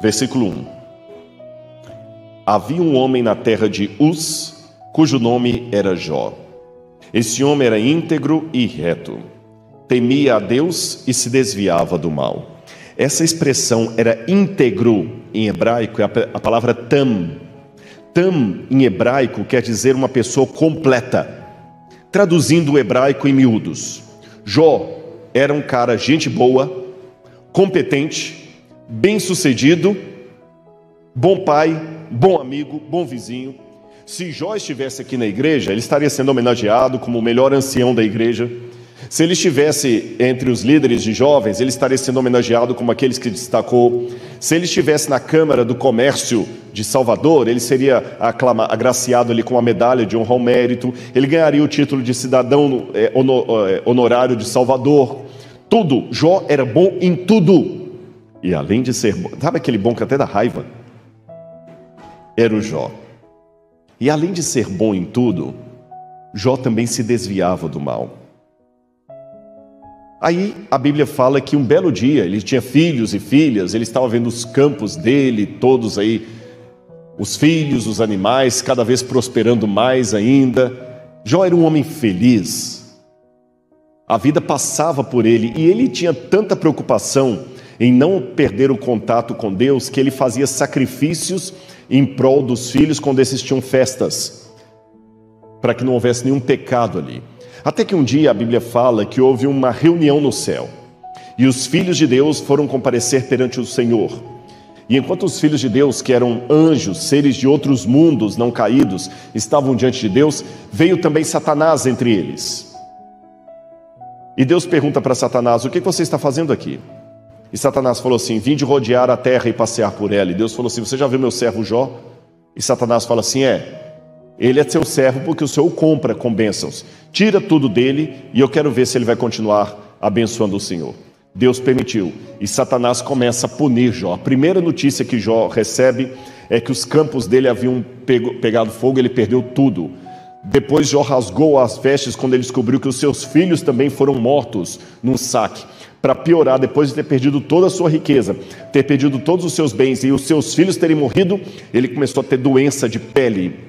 Versículo 1. Havia um homem na terra de Uz, cujo nome era Jó. Esse homem era íntegro e reto, temia a Deus e se desviava do mal. Essa expressão era íntegro em hebraico, é a palavra tam. Tam em hebraico quer dizer uma pessoa completa. Traduzindo o hebraico em miúdos, Jó era um cara gente boa, competente, bem-sucedido, bom pai, bom amigo, bom vizinho. Se Jó estivesse aqui na igreja, ele estaria sendo homenageado como o melhor ancião da igreja. Se ele estivesse entre os líderes de jovens, ele estaria sendo homenageado como aqueles que destacou. Se ele estivesse na Câmara do Comércio de Salvador, ele seria agraciado ali com a medalha de honra ao mérito. Ele ganharia o título de cidadão honorário de Salvador. Tudo. Jó era bom em tudo. E além de ser bom, sabe aquele bom que até dá raiva? Era o Jó. E além de ser bom em tudo, Jó também se desviava do mal. Aí a Bíblia fala que um belo dia, ele tinha filhos e filhas, ele estava vendo os campos dele, todos aí, os filhos, os animais, cada vez prosperando mais ainda. Jó era um homem feliz. A vida passava por ele e ele tinha tanta preocupação em não perder o contato com Deus, que ele fazia sacrifícios em prol dos filhos quando esses tinham festas, para que não houvesse nenhum pecado ali. Até que um dia a Bíblia fala que houve uma reunião no céu, e os filhos de Deus foram comparecer perante o Senhor. E enquanto os filhos de Deus, que eram anjos, seres de outros mundos não caídos, estavam diante de Deus, veio também Satanás entre eles. E Deus pergunta para Satanás: o que você está fazendo aqui? E Satanás falou assim: vim de rodear a terra e passear por ela. E Deus falou assim: você já viu meu servo Jó? E Satanás fala assim: ele é seu servo porque o Senhor o compra com bênçãos. Tira tudo dele e eu quero ver se ele vai continuar abençoando o Senhor. Deus permitiu. E Satanás começa a punir Jó. A primeira notícia que Jó recebe é que os campos dele haviam pegado fogo, ele perdeu tudo. Depois Jó rasgou as vestes quando ele descobriu que os seus filhos também foram mortos num saque. Para piorar, depois de ter perdido toda a sua riqueza, ter perdido todos os seus bens e os seus filhos terem morrido, ele começou a ter doença de pele.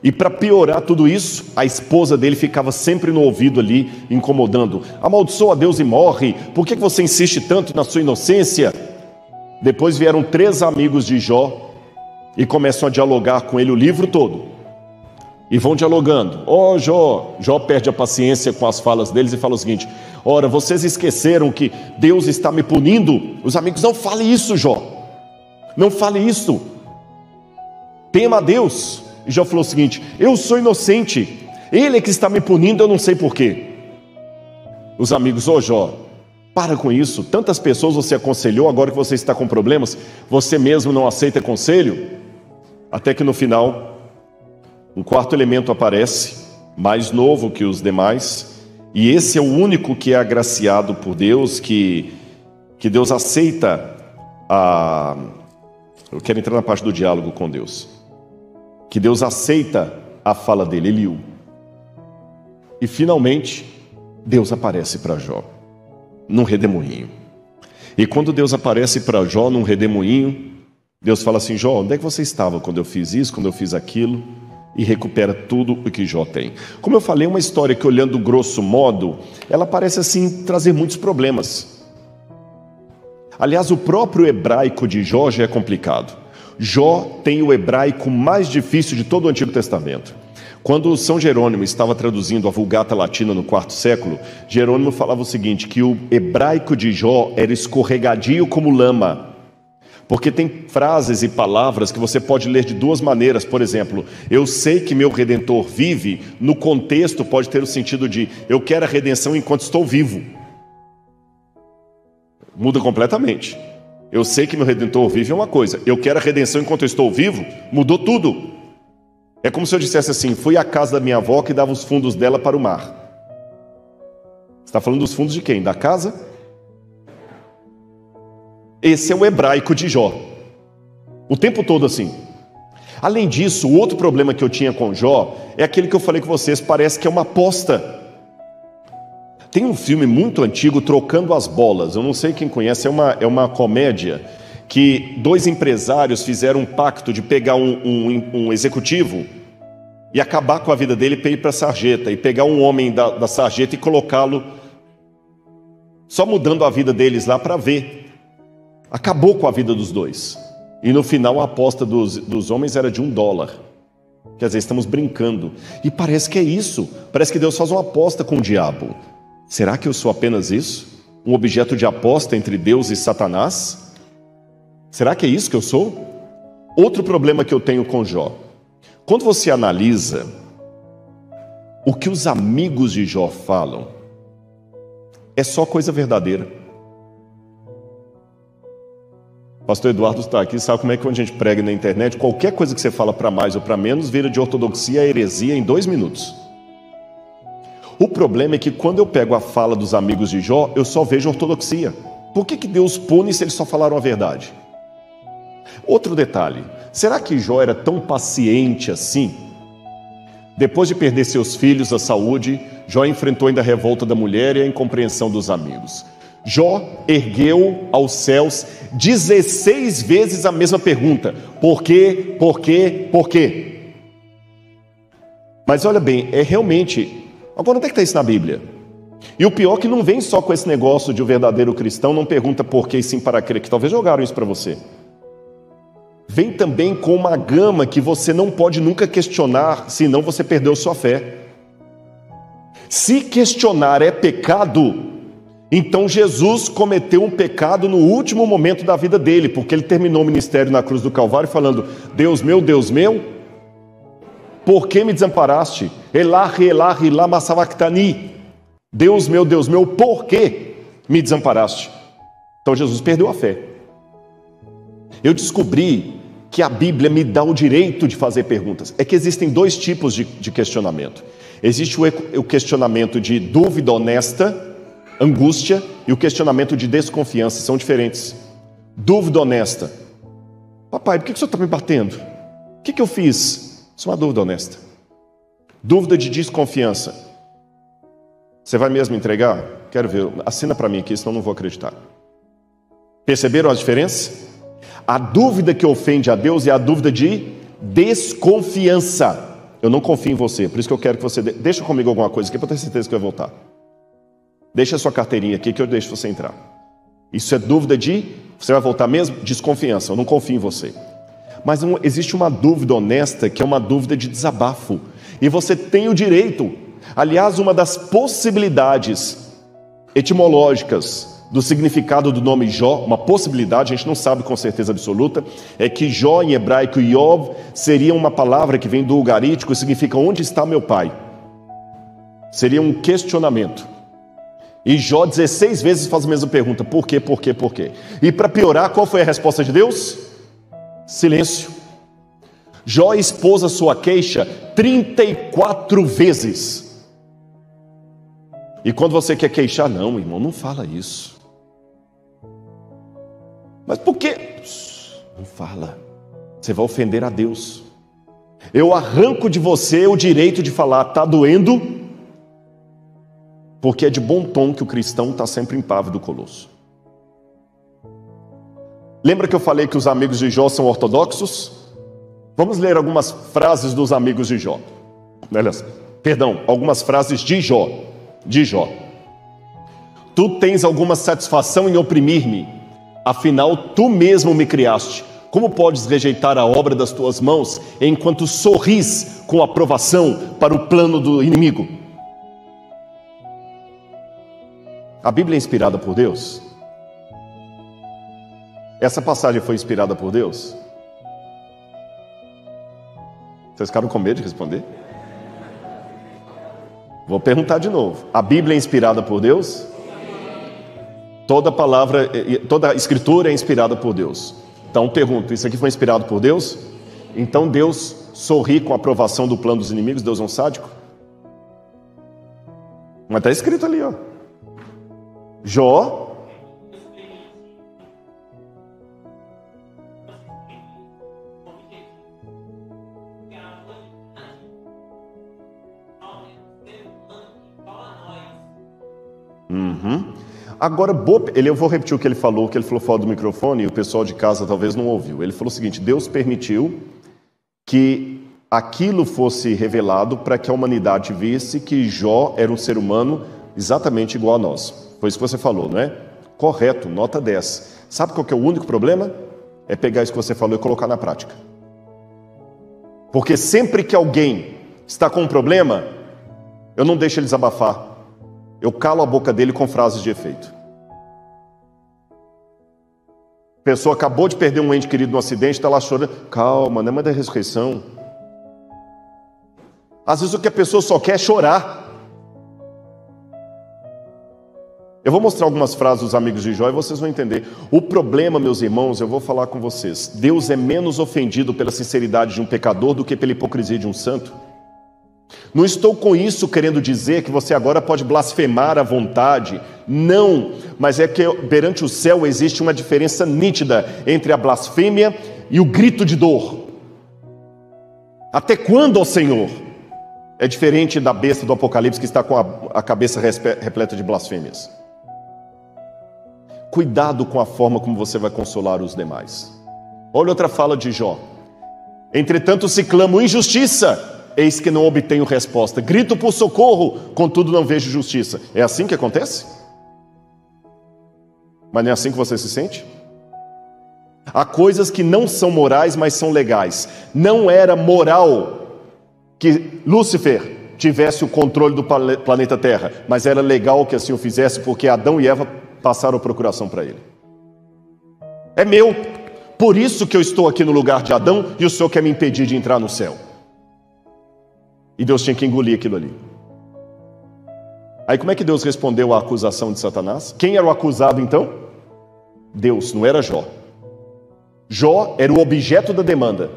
E para piorar tudo isso, a esposa dele ficava sempre no ouvido ali, incomodando: amaldiçoa a Deus e morre, por que você insiste tanto na sua inocência? Depois vieram 3 amigos de Jó e começam a dialogar com ele o livro todo. E vão dialogando. Jó perde a paciência com as falas deles e fala o seguinte: ora, vocês esqueceram que Deus está me punindo? Os amigos: não fale isso, Jó, não fale isso, tema a Deus. E Jó falou o seguinte: eu sou inocente, ele é que está me punindo, eu não sei porquê. Os amigos: Jó, para com isso, tantas pessoas você aconselhou, agora que você está com problemas, você mesmo não aceita conselho? Até que no final, um 4º elemento aparece, mais novo que os demais, e esse é o único que é agraciado por Deus, que Deus aceita eu quero entrar na parte do diálogo com Deus. Que Deus aceita a fala dele, Eliú. E finalmente, Deus aparece para Jó, num redemoinho. E quando Deus aparece para Jó num redemoinho, Deus fala assim: Jó, onde é que você estava quando eu fiz isso, quando eu fiz aquilo? E recupera tudo o que Jó tem. Como eu falei, uma história que, olhando grosso modo, ela parece assim trazer muitos problemas. Aliás, o próprio hebraico de Jó já é complicado. Jó tem o hebraico mais difícil de todo o Antigo Testamento. Quando São Jerônimo estava traduzindo a Vulgata Latina no 4º século, Jerônimo falava o seguinte, que o hebraico de Jó era escorregadio como lama, porque tem frases e palavras que você pode ler de 2 maneiras. Por exemplo, eu sei que meu Redentor vive, no contexto pode ter o sentido de eu quero a redenção enquanto estou vivo. Muda completamente. Eu sei que meu Redentor vive é uma coisa, eu quero a redenção enquanto eu estou vivo, mudou tudo. É como se eu dissesse assim: fui à casa da minha avó que dava os fundos dela para o mar. Você está falando dos fundos de quem? Da casa? Esse é o hebraico de Jó, o tempo todo assim. Além disso, o outro problema que eu tinha com Jó é aquele que eu falei com vocês, parece que é uma aposta. Tem um filme muito antigo, Trocando as Bolas, eu não sei quem conhece, é uma comédia, que dois empresários fizeram um pacto de pegar um executivo e acabar com a vida dele para ir para a sarjeta, e pegar um homem da sarjeta e colocá-lo, só mudando a vida deles lá para ver. Acabou com a vida dos dois. E no final a aposta dos homens era de $1. Quer dizer, estamos brincando. E parece que é isso. Parece que Deus faz uma aposta com o diabo. Será que eu sou apenas isso? Um objeto de aposta entre Deus e Satanás? Será que é isso que eu sou? Outro problema que eu tenho com Jó. Quando você analisa o que os amigos de Jó falam, é só coisa verdadeira. Pastor Eduardo está aqui, sabe como é que quando a gente prega na internet, qualquer coisa que você fala para mais ou para menos, vira de ortodoxia a heresia em 2 minutos. O problema é que quando eu pego a fala dos amigos de Jó, eu só vejo ortodoxia. Por que Deus pune se eles só falaram a verdade? Outro detalhe, será que Jó era tão paciente assim? Depois de perder seus filhos, a saúde, Jó enfrentou ainda a revolta da mulher e a incompreensão dos amigos. Jó ergueu aos céus 16 vezes a mesma pergunta: por quê, por quê, por quê? Mas olha bem, é realmente... Agora, onde é que está isso na Bíblia? E o pior é que não vem só com esse negócio de o verdadeiro cristão não pergunta por quê e sim para crer, que talvez jogaram isso para você. Vem também com uma gama que você não pode nunca questionar, senão você perdeu sua fé. Se questionar é pecado, então Jesus cometeu um pecado no último momento da vida dele, porque ele terminou o ministério na cruz do Calvário falando: Deus meu, por que me desamparaste? Elahi, Elahi, lama sabachthani. Deus meu, por que me desamparaste? Então Jesus perdeu a fé. Eu descobri que a Bíblia me dá o direito de fazer perguntas. É que existem 2 tipos de questionamento. Existe o questionamento de dúvida honesta, angústia, e o questionamento de desconfiança. São diferentes. Dúvida honesta: papai, por que o senhor está me batendo? O que eu fiz? Isso é uma dúvida honesta. Dúvida de desconfiança: você vai mesmo entregar? Quero ver, assina para mim aqui, senão eu não vou acreditar. Perceberam a diferença? A dúvida que ofende a Deus é a dúvida de desconfiança. Eu não confio em você, por isso que eu quero que você... Deixa comigo alguma coisa aqui para ter certeza que eu vou voltar. Deixa a sua carteirinha aqui que eu deixo você entrar. Isso é dúvida de... Você vai voltar mesmo? Desconfiança, eu não confio em você. Mas existe uma dúvida honesta que é uma dúvida de desabafo. E você tem o direito. Aliás, uma das possibilidades etimológicas do significado do nome Jó, uma possibilidade, a gente não sabe com certeza absoluta, é que Jó em hebraico, Yov, seria uma palavra que vem do ugarítico e significa onde está meu pai. Seria um questionamento. E Jó 16 vezes faz a mesma pergunta: por quê, por quê, por quê? E para piorar, qual foi a resposta de Deus? Silêncio. Jó expôs a sua queixa 34 vezes. E quando você quer queixar, não, irmão, não fala isso. Mas por quê? Não fala. Você vai ofender a Deus. Eu arranco de você o direito de falar: está doendo, porque é de bom tom que o cristão está sempre impávido do colosso. Lembra que eu falei que os amigos de Jó são ortodoxos? Vamos ler algumas frases dos amigos de Jó. Algumas frases de Jó. Tu tens alguma satisfação em oprimir-me, afinal tu mesmo me criaste. Como podes rejeitar a obra das tuas mãos, enquanto sorris com aprovação para o plano do inimigo? A Bíblia é inspirada por Deus? Essa passagem foi inspirada por Deus? Vocês ficaram com medo de responder? Vou perguntar de novo. A Bíblia é inspirada por Deus? Toda palavra, toda escritura é inspirada por Deus. Então pergunto, isso aqui foi inspirado por Deus? Então Deus sorri com a aprovação do plano dos inimigos? Deus é um sádico? Mas está escrito ali, ó. Jó. Agora, eu vou repetir o que ele falou fora do microfone, e o pessoal de casa talvez não ouviu. Ele falou o seguinte: Deus permitiu que aquilo fosse revelado para que a humanidade visse que Jó era um ser humano exatamente igual a nós. Foi isso que você falou, não é? Correto, nota 10. Sabe qual que é o único problema? É pegar isso que você falou e colocar na prática. Porque sempre que alguém está com um problema, eu não deixo ele desabafar. Eu calo a boca dele com frases de efeito. A pessoa acabou de perder um ente querido no acidente, está lá chorando. Calma, não é mais da ressurreição. Às vezes o que a pessoa só quer é chorar. Eu vou mostrar algumas frases dos amigos de Jó e vocês vão entender. O problema, meus irmãos, eu vou falar com vocês. Deus é menos ofendido pela sinceridade de um pecador do que pela hipocrisia de um santo. Não estou com isso querendo dizer que você agora pode blasfemar à vontade. Não, mas é que perante o céu existe uma diferença nítida entre a blasfêmia e o grito de dor. Até quando, ó Senhor? É diferente da besta do Apocalipse que está com a cabeça repleta de blasfêmias. Cuidado com a forma como você vai consolar os demais. Olha outra fala de Jó. Entretanto se clamo injustiça, eis que não obtenho resposta. Grito por socorro, contudo não vejo justiça. É assim que acontece? Mas não é assim que você se sente? Há coisas que não são morais, mas são legais. Não era moral que Lúcifer tivesse o controle do planeta Terra, mas era legal que assim o fizesse, porque Adão e Eva passaram a procuração para ele. É meu, por isso que eu estou aqui no lugar de Adão e o Senhor quer me impedir de entrar no céu. E Deus tinha que engolir aquilo ali. Aí como é que Deus respondeu à acusação de Satanás? Quem era o acusado então? Deus, não era Jó. Jó era o objeto da demanda.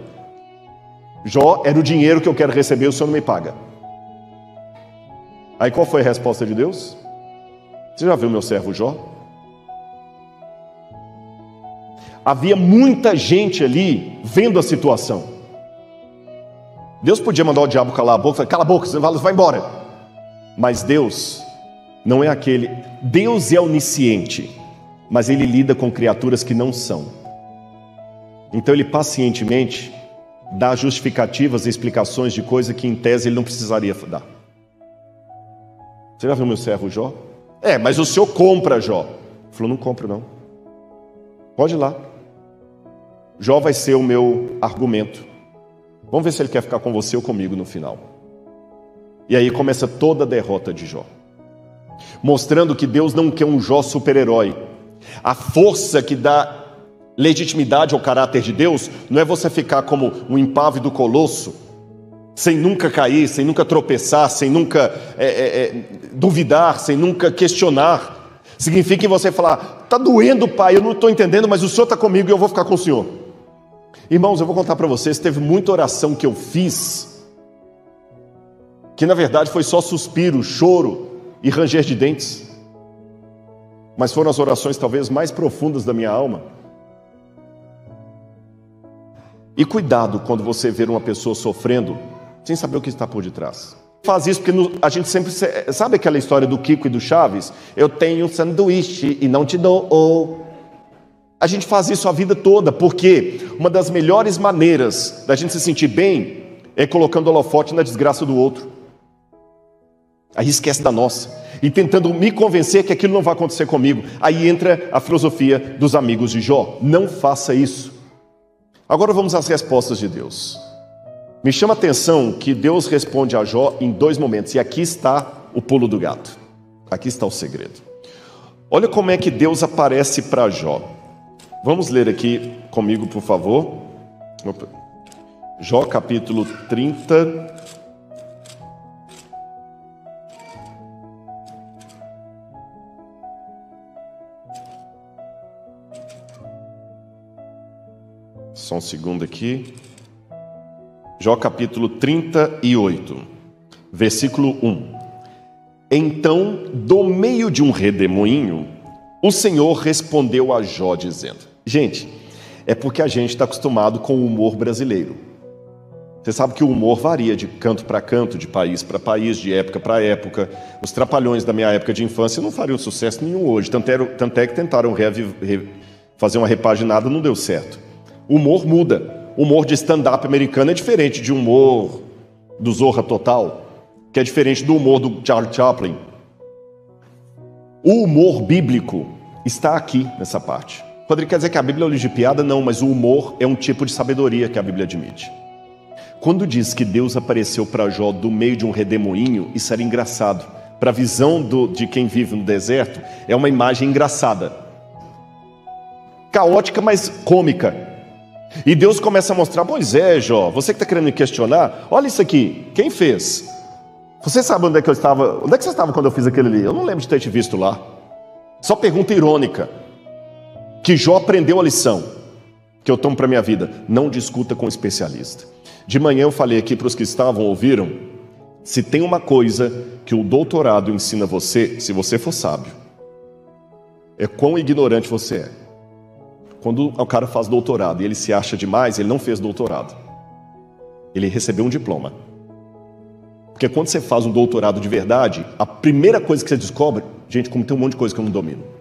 Jó era o dinheiro que eu quero receber, o Senhor não me paga. Aí qual foi a resposta de Deus? Você já viu meu servo Jó? Havia muita gente ali vendo a situação. Deus podia mandar o diabo calar a boca, cala a boca, você vai embora. Mas Deus não é aquele. Deus é onisciente, mas Ele lida com criaturas que não são. Então Ele pacientemente dá justificativas e explicações de coisa que em tese Ele não precisaria dar. Você já viu meu servo Jó? Mas o senhor compra Jó. Ele falou, não compro não. Pode ir lá. Jó vai ser o meu argumento. Vamos ver se ele quer ficar com você ou comigo no final. E aí começa toda a derrota de Jó, mostrando que Deus não quer um Jó super-herói. A força que dá legitimidade ao caráter de Deus não é você ficar como um impávido colosso, sem nunca cair, sem nunca tropeçar, sem nunca duvidar, sem nunca questionar. Significa em você falar, está doendo, pai, eu não estou entendendo, mas o Senhor está comigo e eu vou ficar com o Senhor. Irmãos, eu vou contar para vocês, teve muita oração que eu fiz, que na verdade foi só suspiro, choro e ranger de dentes, mas foram as orações talvez mais profundas da minha alma. E cuidado quando você ver uma pessoa sofrendo, sem saber o que está por detrás. Faz isso porque a gente sempre... Sabe aquela história do Kiko e do Chaves? Eu tenho um sanduíche e não te dou. A gente faz isso a vida toda, porque uma das melhores maneiras da gente se sentir bem é colocando holofote na desgraça do outro. Aí esquece da nossa. E tentando me convencer que aquilo não vai acontecer comigo. Aí entra a filosofia dos amigos de Jó. Não faça isso. Agora vamos às respostas de Deus. Me chama a atenção que Deus responde a Jó em 2 momentos. E aqui está o pulo do gato. Aqui está o segredo. Olha como é que Deus aparece para Jó. Vamos ler aqui comigo, por favor. Jó capítulo 30. Só um segundo aqui. Jó capítulo 38, versículo 1. Então, do meio de um redemoinho, o Senhor respondeu a Jó dizendo... Gente, é porque a gente está acostumado com o humor brasileiro. Você sabe que o humor varia de canto para canto, de país para país, de época para época. Os Trapalhões da minha época de infância não fariam sucesso nenhum hoje. Tanto é que tentaram fazer uma repaginada, não deu certo. O humor muda. O humor de stand-up americano é diferente de humor do Zorra Total, que é diferente do humor do Charlie Chaplin. O humor bíblico está aqui nessa parte. Rodrigo, quer dizer que a Bíblia é um livro de piada? Não, mas o humor é um tipo de sabedoria que a Bíblia admite. Quando diz que Deus apareceu para Jó do meio de um redemoinho, isso era engraçado. Para a visão de quem vive no deserto, é uma imagem engraçada. Caótica, mas cômica. E Deus começa a mostrar: pois é, Jó, você que está querendo me questionar, olha isso aqui, quem fez? Você sabe onde é que eu estava? Onde é que você estava quando eu fiz aquele ali? Eu não lembro de ter te visto lá. Só pergunta irônica. Que Jó aprendeu a lição que eu tomo para a minha vida: não discuta com um especialista. De manhã eu falei aqui para os que estavam, ouviram? Se tem uma coisa que o doutorado ensina você, se você for sábio, é quão ignorante você é. Quando o cara faz doutorado e ele se acha demais, ele não fez doutorado. Ele recebeu um diploma. Porque quando você faz um doutorado de verdade, a primeira coisa que você descobre: gente, como tem um monte de coisa que eu não domino.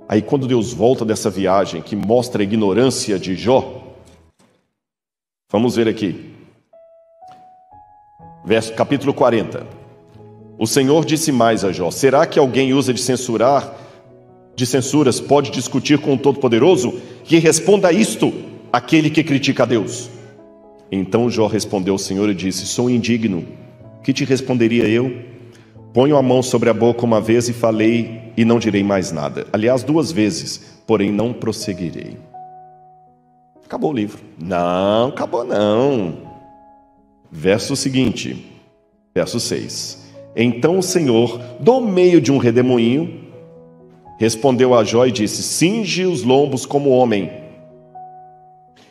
Aí quando Deus volta dessa viagem que mostra a ignorância de Jó, vamos ver aqui. Capítulo 40. O Senhor disse mais a Jó: será que alguém usa de censuras pode discutir com o Todo-Poderoso? Que responda isto aquele que critica a Deus. Então Jó respondeu ao Senhor e disse: sou indigno, que te responderia eu? Ponho a mão sobre a boca uma vez e falei, e não direi mais nada. Aliás, 2 vezes, porém não prosseguirei. Acabou o livro. Não, acabou não. Verso seguinte, verso 6. Então o Senhor, do meio de um redemoinho, respondeu a Jó e disse: cinge os lombos como homem.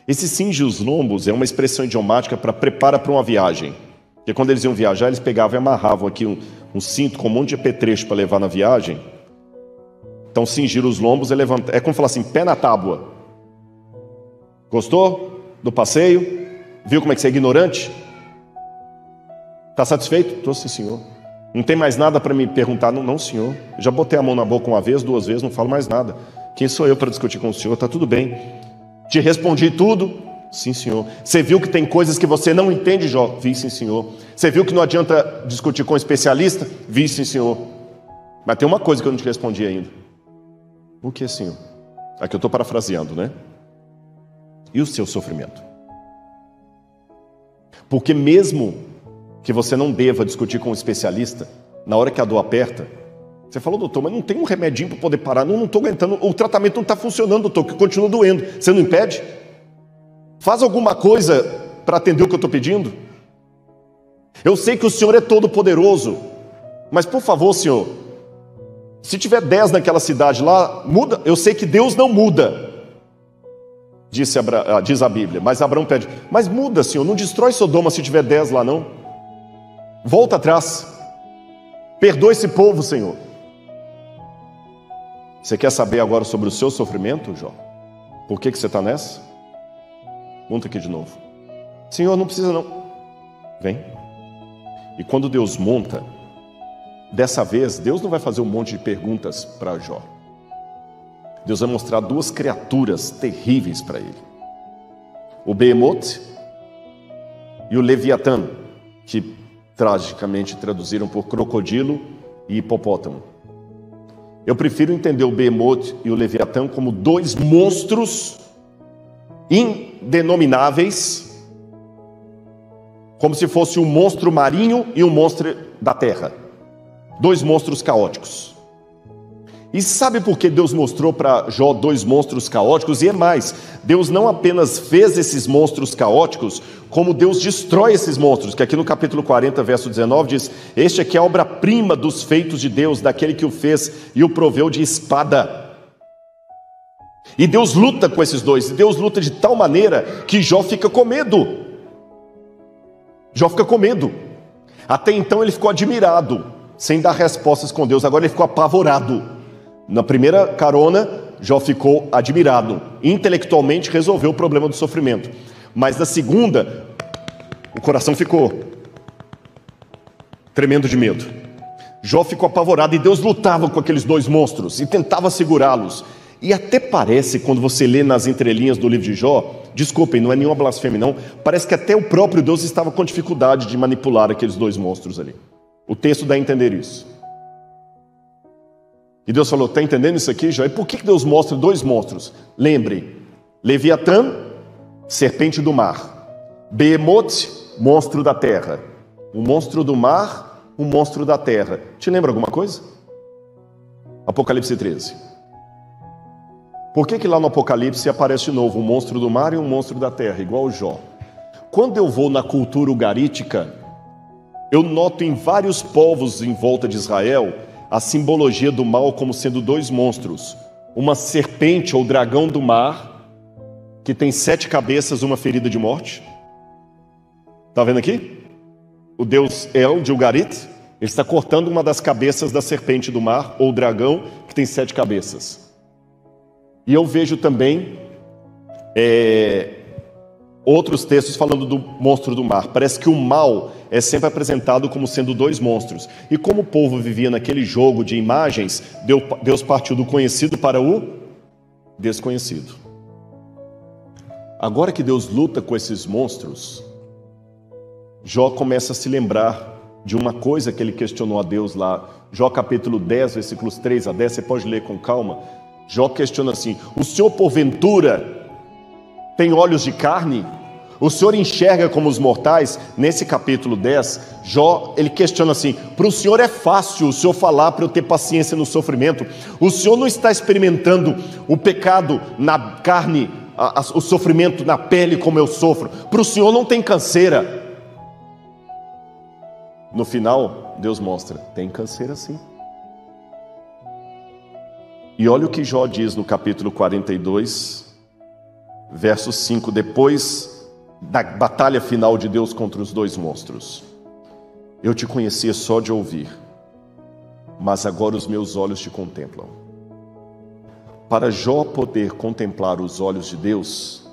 Esse cinge os lombos é uma expressão idiomática para prepara para uma viagem. Porque quando eles iam viajar, eles pegavam e amarravam aqui um cinto com um monte de apetrecho para levar na viagem. Então cingir os lombos é levantar. É como falar assim: pé na tábua. Gostou do passeio? Viu como é que você é ignorante? Está satisfeito? Estou, sim, senhor. Não tem mais nada para me perguntar? Não, não, senhor. Já botei a mão na boca uma vez, 2 vezes, não falo mais nada. Quem sou eu para discutir com o senhor? Está tudo bem. Te respondi tudo? Sim, senhor. Você viu que tem coisas que você não entende, Jó? Vi, sim, senhor. Você viu que não adianta discutir com um especialista? Vi, sim, senhor. Mas tem uma coisa que eu não te respondi ainda. O que, senhor? Aqui eu estou parafraseando, né? E o seu sofrimento? Porque mesmo que você não deva discutir com um especialista, na hora que a dor aperta, você falou: doutor, mas não tem um remedinho para poder parar? Não estou aguentando, o tratamento não está funcionando, doutor, que continua doendo. Você não impede? Faz alguma coisa para atender o que eu estou pedindo? Eu sei que o Senhor é todo poderoso, mas por favor, Senhor, se tiver 10 naquela cidade lá, muda. Eu sei que Deus não muda, diz a Bíblia, mas Abraão pede: mas muda, Senhor, não destrói Sodoma se tiver 10 lá não. Volta atrás, perdoa esse povo, Senhor. Você quer saber agora sobre o seu sofrimento, Jó? Por que você está nessa? Monta aqui de novo. Senhor, não precisa não. Vem. E quando Deus monta, dessa vez, Deus não vai fazer um monte de perguntas para Jó. Deus vai mostrar 2 criaturas terríveis para ele: o Behemoth e o Leviatã, que tragicamente traduziram por crocodilo e hipopótamo. Eu prefiro entender o Behemoth e o Leviatã como 2 monstros indenomináveis, como se fosse um monstro marinho e um monstro da terra. 2 monstros caóticos. E sabe por que Deus mostrou para Jó 2 monstros caóticos? E é mais, Deus não apenas fez esses monstros caóticos, como Deus destrói esses monstros, que aqui no capítulo 40, verso 19 diz: este aqui é a obra-prima dos feitos de Deus, daquele que o fez e o proveu de espada. E Deus luta com esses 2, e Deus luta de tal maneira que Jó fica com medo. Jó fica com medo. Até então ele ficou admirado, sem dar respostas com Deus. Agora ele ficou apavorado. Na primeira carona, Jó ficou admirado. Intelectualmente resolveu o problema do sofrimento. Mas na segunda, o coração ficou tremendo de medo. Jó ficou apavorado e Deus lutava com aqueles dois monstros e tentava segurá-los. E até parece, quando você lê nas entrelinhas do livro de Jó, desculpem, não é nenhuma blasfêmia não, parece que até o próprio Deus estava com dificuldade de manipular aqueles dois monstros ali. O texto dá a entender isso. E Deus falou, está entendendo isso aqui, Jó? E por que Deus mostra dois monstros? Lembre, Leviatã, serpente do mar. Behemoth, monstro da terra. Um monstro do mar, um monstro da terra. Te lembra alguma coisa? Apocalipse 13. Por que lá no Apocalipse aparece de novo um monstro do mar e um monstro da terra, igual o Jó? Quando eu vou na cultura ugarítica, eu noto em vários povos em volta de Israel a simbologia do mal como sendo dois monstros. Uma serpente ou dragão do mar, que tem 7 cabeças, uma ferida de morte. Está vendo aqui? O deus El de Ugarit, ele está cortando uma das cabeças da serpente do mar, ou dragão, que tem 7 cabeças. E eu vejo também outros textos falando do monstro do mar. Parece que o mal é sempre apresentado como sendo dois monstros. E como o povo vivia naquele jogo de imagens, Deus partiu do conhecido para o desconhecido. Agora que Deus luta com esses monstros, Jó começa a se lembrar de uma coisa que ele questionou a Deus lá. Jó capítulo 10, versículos 3 a 10, você pode ler com calma. Jó questiona assim, o Senhor porventura tem olhos de carne? O Senhor enxerga como os mortais? Nesse capítulo 10, Jó, ele questiona assim, para o Senhor é fácil o Senhor falar para eu ter paciência no sofrimento? O Senhor não está experimentando o pecado na carne, o sofrimento na pele como eu sofro? Para o Senhor não tem canseira? No final, Deus mostra, tem canseira sim. E olha o que Jó diz no capítulo 42, verso 5, depois da batalha final de Deus contra os dois monstros. Eu te conhecia só de ouvir, mas agora os meus olhos te contemplam. Para Jó poder contemplar os olhos de Deus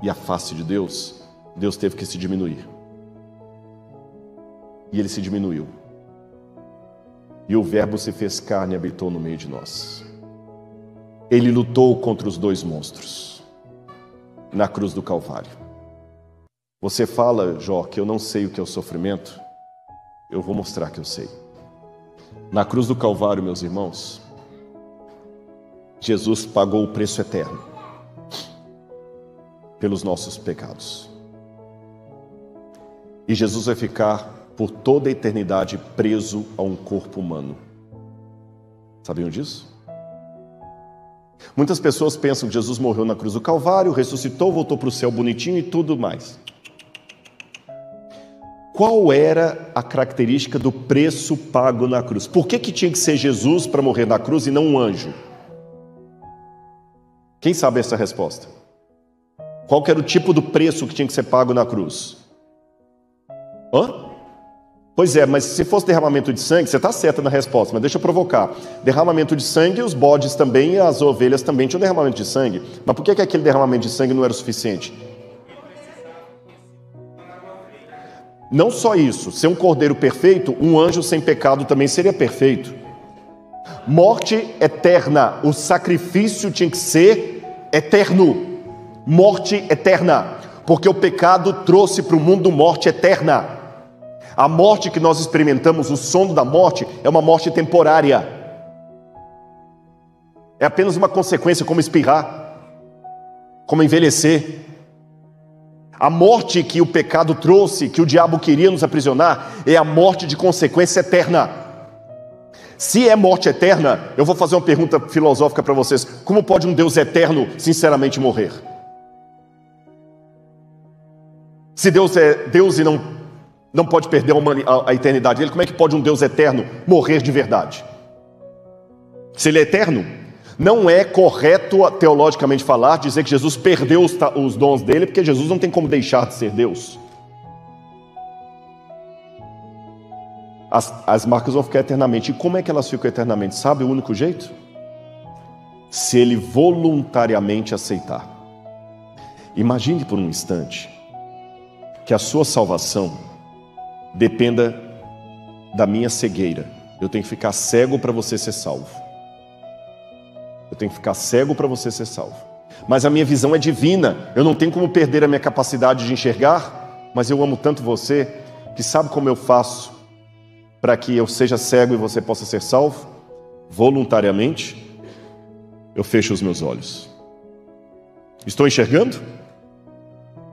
e a face de Deus, Deus teve que se diminuir. E ele se diminuiu. E o Verbo se fez carne e habitou no meio de nós. Ele lutou contra os dois monstros na cruz do Calvário. Você fala, Jó, que eu não sei o que é o sofrimento? Eu vou mostrar que eu sei. Na cruz do Calvário, meus irmãos, Jesus pagou o preço eterno pelos nossos pecados. E Jesus vai ficar por toda a eternidade preso a um corpo humano. Sabiam disso? Muitas pessoas pensam que Jesus morreu na cruz do Calvário, ressuscitou, voltou para o céu bonitinho e tudo mais. Qual era a característica do preço pago na cruz? Por que tinha que ser Jesus para morrer na cruz e não um anjo? Quem sabe essa resposta? Qual que era o tipo do preço que tinha que ser pago na cruz? Pois é, mas se fosse derramamento de sangue, você está certa na resposta, mas deixa eu provocar. Derramamento de sangue, os bodes também e as ovelhas também tinham derramamento de sangue. Mas por que aquele derramamento de sangue não era o suficiente? Não só isso, ser um cordeiro perfeito, um anjo sem pecado também seria perfeito. Morte eterna, o sacrifício tinha que ser eterno. Morte eterna, porque o pecado trouxe para o mundo morte eterna. A morte que nós experimentamos, o sono da morte, é uma morte temporária. É apenas uma consequência, como espirrar, como envelhecer. A morte que o pecado trouxe, que o diabo queria nos aprisionar, é a morte de consequência eterna. Se é morte eterna, eu vou fazer uma pergunta filosófica para vocês. Como pode um Deus eterno, sinceramente, morrer? Se Deus é Deus e não pode perder a eternidade dele, como é que pode um Deus eterno morrer de verdade? Se ele é eterno, não é correto teologicamente falar, dizer que Jesus perdeu os dons dele, porque Jesus não tem como deixar de ser Deus. As marcas vão ficar eternamente. E como é que elas ficam eternamente? Sabe o único jeito? se ele voluntariamente aceitar. Imagine por um instante que a sua salvação dependa da minha cegueira. Eu tenho que ficar cego para você ser salvo. Eu tenho que ficar cego para você ser salvo. Mas a minha visão é divina. Eu não tenho como perder a minha capacidade de enxergar, mas eu amo tanto você que sabe como eu faço para que eu seja cego e você possa ser salvo? Voluntariamente, eu fecho os meus olhos. Estou enxergando?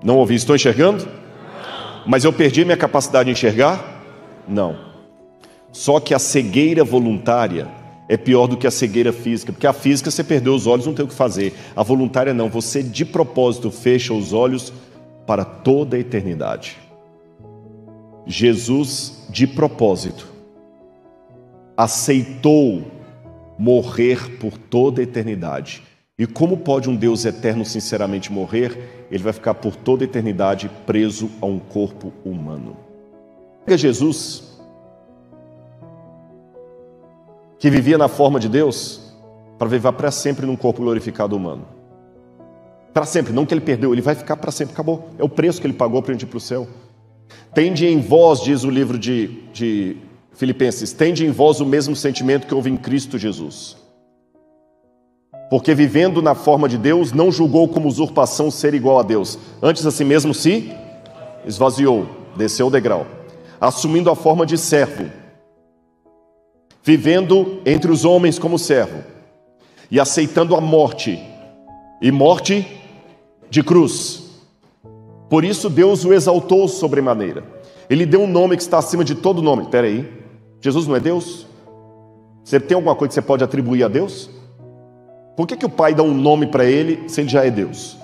Não ouvi, estou enxergando? Mas eu perdi minha capacidade de enxergar? Não. Só que a cegueira voluntária é pior do que a cegueira física, porque a física você perdeu os olhos, não tem o que fazer. A voluntária não, você de propósito fecha os olhos para toda a eternidade. Jesus, de propósito, aceitou morrer por toda a eternidade. E como pode um Deus eterno sinceramente morrer? Ele vai ficar por toda a eternidade preso a um corpo humano. Pega Jesus, que vivia na forma de Deus, para viver para sempre num corpo glorificado humano. Para sempre, não que ele perdeu, ele vai ficar para sempre, acabou. É o preço que ele pagou para a gente ir para o céu. Tende em vós, diz o livro de Filipenses, tende em vós o mesmo sentimento que houve em Cristo Jesus. Porque vivendo na forma de Deus, não julgou como usurpação ser igual a Deus. Antes a si mesmo se esvaziou, desceu o degrau, assumindo a forma de servo, vivendo entre os homens como servo, e aceitando a morte, e morte de cruz. Por isso Deus o exaltou sobremaneira. Ele deu um nome que está acima de todo nome. Espera aí, Jesus não é Deus? Você tem alguma coisa que você pode atribuir a Deus? Por que o Pai dá um nome para ele se ele já é Deus?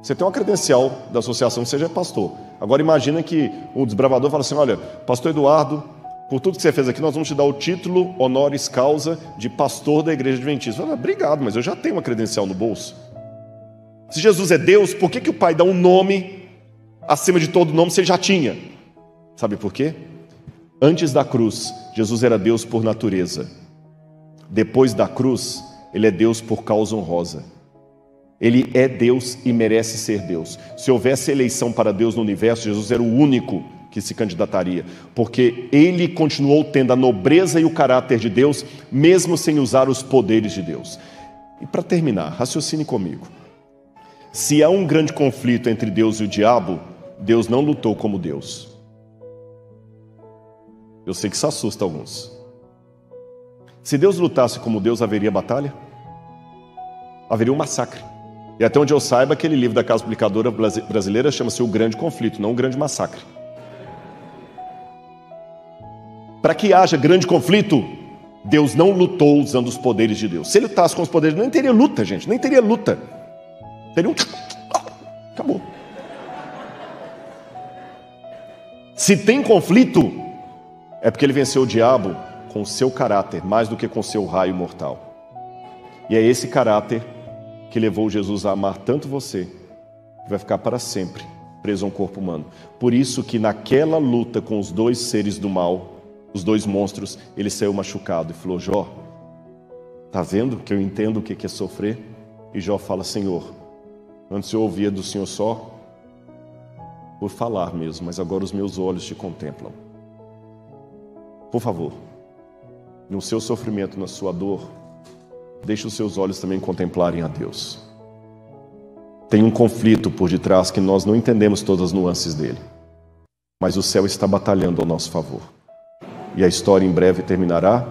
Você tem uma credencial da associação que você já é pastor. Agora imagina que o desbravador fala assim, olha, pastor Eduardo, por tudo que você fez aqui, nós vamos te dar o título honoris causa de pastor da igreja adventista. Fala, obrigado, mas eu já tenho uma credencial no bolso. Se Jesus é Deus, por que o Pai dá um nome acima de todo nome se ele já tinha? Sabe por quê? Antes da cruz, Jesus era Deus por natureza. Depois da cruz, ele é Deus por causa honrosa. Ele é Deus e merece ser Deus. Se houvesse eleição para Deus no universo, Jesus era o único que se candidataria, porque ele continuou tendo a nobreza e o caráter de Deus, mesmo sem usar os poderes de Deus. E para terminar, raciocine comigo. Se há um grande conflito entre Deus e o diabo, Deus não lutou como Deus. Eu sei que isso assusta alguns. Se Deus lutasse como Deus, haveria batalha? Haveria um massacre. E até onde eu saiba, aquele livro da Casa Publicadora Brasileira chama-se O Grande Conflito, não O Grande Massacre. Para que haja grande conflito, Deus não lutou usando os poderes de Deus. Se ele lutasse com os poderes, nem teria luta, gente, nem teria luta. Teria um... Acabou. Se tem conflito, é porque ele venceu o diabo com o seu caráter, mais do que com o seu raio mortal. E é esse caráter que levou Jesus a amar tanto você, que vai ficar para sempre preso a um corpo humano. Por isso que naquela luta com os dois seres do mal, os dois monstros, ele saiu machucado e falou, Jó, tá vendo que eu entendo o que é sofrer? E Jó fala, Senhor, antes eu ouvia do Senhor só por falar mesmo, mas agora os meus olhos te contemplam. Por favor, no seu sofrimento, na sua dor, deixe os seus olhos também contemplarem a Deus. Tem um conflito por detrás que nós não entendemos todas as nuances dele, mas o céu está batalhando ao nosso favor. E a história em breve terminará,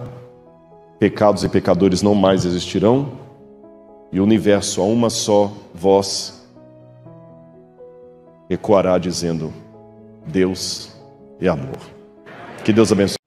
pecados e pecadores não mais existirão, e o universo a uma só voz ecoará dizendo, Deus é amor. Que Deus abençoe.